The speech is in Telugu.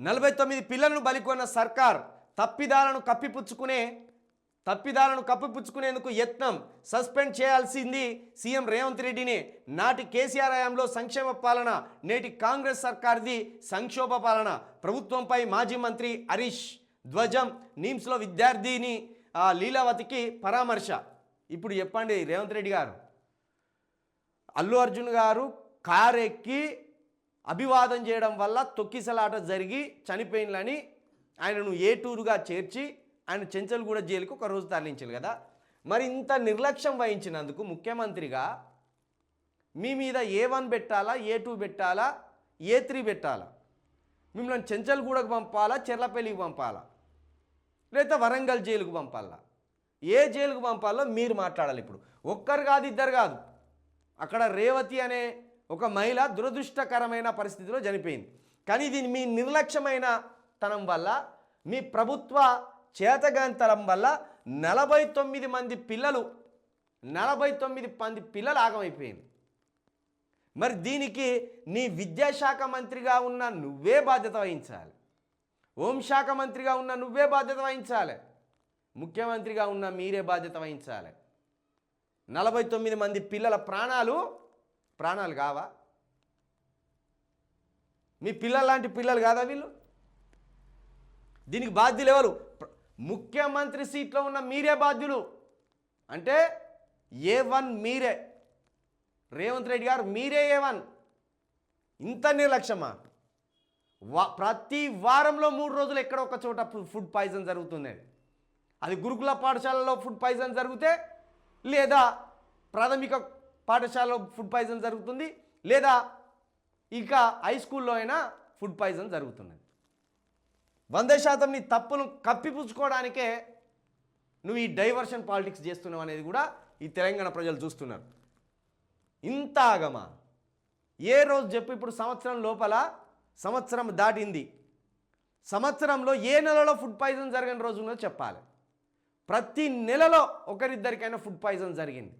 49 పిల్లలను బలికొన్న సర్కార్ తప్పిదాలను కప్పిపుచ్చుకునేందుకు యత్నం. సస్పెండ్ చేయాల్సింది సీఎం రేవంత్ రెడ్డిని. నాటి కేసీఆర్ హయాంలో సంక్షేమ పాలన, నేటి కాంగ్రెస్ సర్కార్ది సంక్షోభ పాలన. ప్రభుత్వంపై మాజీ మంత్రి హరీష్ ధ్వజం. నిమ్స్లో విద్యార్థిని లీలావతికి పరామర్శ. ఇప్పుడు చెప్పండి రేవంత్ రెడ్డి గారు, అల్లు అర్జున్ గారు కారు ఎక్కి అభివాదం చేయడం వల్ల తొక్కిసలాట జరిగి చనిపోయినని ఆయనను ఏటూరుగా చేర్చి ఆయన చెంచల్గూడ జైలుకు ఒక రోజు తరలించారు కదా. మరి ఇంత నిర్లక్ష్యం వహించినందుకు ముఖ్యమంత్రిగా మీ మీద A1 పెట్టాలా, A2 పెట్టాలా, A3 పెట్టాలా? మిమ్మల్ని చెంచల్గూడకు పంపాలా, చెర్లపల్లికి పంపాలా, లేదా వరంగల్ జైలుకు పంపాలా? ఏ జైలుకు పంపాలో మీరు మాట్లాడాలి. ఇప్పుడు ఒక్కరు కాదు, ఇద్దరు కాదు. అక్కడ రేవతి అనే ఒక మహిళ దురదృష్టకరమైన పరిస్థితిలో చనిపోయింది. కానీ ఇది మీ నిర్లక్ష్యమైన తనం వల్ల, మీ ప్రభుత్వ చేతగాంతరం వల్ల 49 మంది పిల్లలు ఆగమైపోయింది. మరి దీనికి నీ విద్యాశాఖ మంత్రిగా ఉన్న నువ్వే బాధ్యత వహించాలి, హోంశాఖ మంత్రిగా ఉన్న నువ్వే బాధ్యత వహించాలి, ముఖ్యమంత్రిగా ఉన్న మీరే బాధ్యత వహించాలి. 49 మంది పిల్లల ప్రాణాలు కావా? మీ పిల్లల లాంటి పిల్లలు కాదా వీళ్ళు? దీనికి బాధ్యులు ఎవరు? ముఖ్యమంత్రి సీట్లో ఉన్న మీరే బాధ్యులు. అంటే A1 మీరే, రేవంత్ రెడ్డి గారు మీరే A1. ఇంత నిర్లక్ష్యమా? ప్రతి వారంలో 3 రోజులు ఎక్కడ ఒక చోట ఫుడ్ పాయిజన్ జరుగుతుంది. అది గురుకుల పాఠశాలలో ఫుడ్ పాయిజన్ జరిగితే, లేదా ప్రాథమిక పాఠశాలలో ఫుడ్ పాయిజన్ జరుగుతుంది, లేదా ఇక హై స్కూల్లో అయినా ఫుడ్ పాయిజన్ జరుగుతున్నది. 100% నీ తప్పును కప్పిపుచ్చుకోవడానికే నువ్వు ఈ డైవర్షన్ పాలిటిక్స్ చేస్తున్నావు అనేది కూడా ఈ తెలంగాణ ప్రజలు చూస్తున్నారు. ఇంత ఆగమా? ఏ రోజు చెప్పు. ఇప్పుడు సంవత్సరం దాటింది. సంవత్సరంలో ఏ నెలలో ఫుడ్ పాయిజన్ జరిగిన రోజు ఉన్నదో చెప్పాలి. ప్రతి నెలలో ఒకరిద్దరికైనా ఫుడ్ పాయిజన్ జరిగింది.